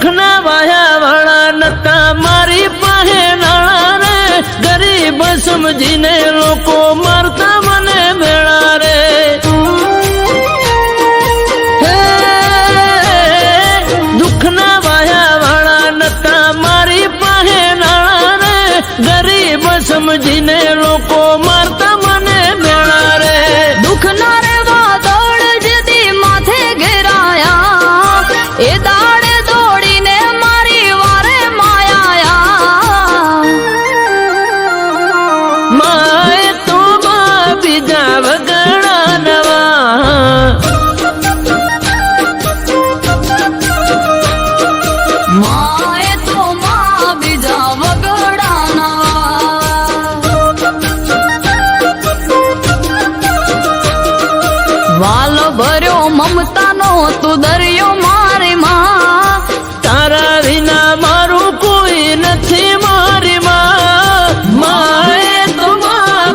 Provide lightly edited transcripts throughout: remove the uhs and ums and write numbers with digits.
દુઃખના વાયા વાળા નતા મારી પાસે નાણા રે, ગરીબ સમજીને લોકો મારતા મને મેળા રે. દુઃખના વાયા વાળા નતા મારી પાસે નાણા રે, ગરીબ સમજીને લોકો મારતા મને મેળા રે. દુઃખના રે વાદળ જેદી માથે ઘેરાયા, એ દાડે દોડીને મારી વારે માયા. માય તો બીજા વગડા નવા, માએ તો માં બીજા વગડા નવા. વાલો ભર્યો મમતાનો તું દરિયો મારી માં, તારા વિના મારું કોઈ નથી મારી માં. માય તો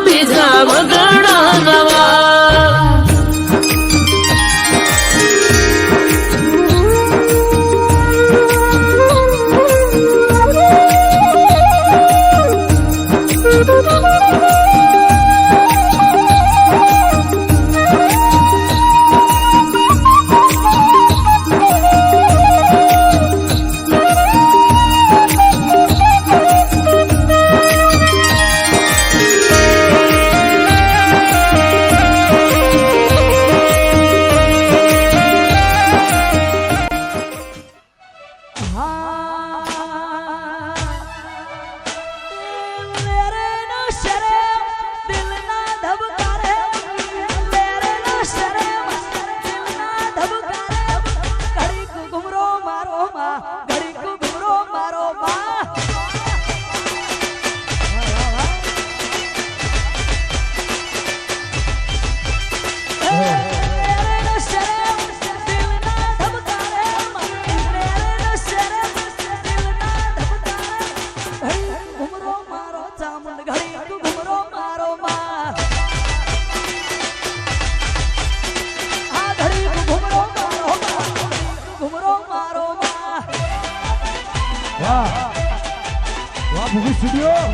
બીજા વગડા નવા. વાહ વાહ ભૂમિ સ્ટુડિયો.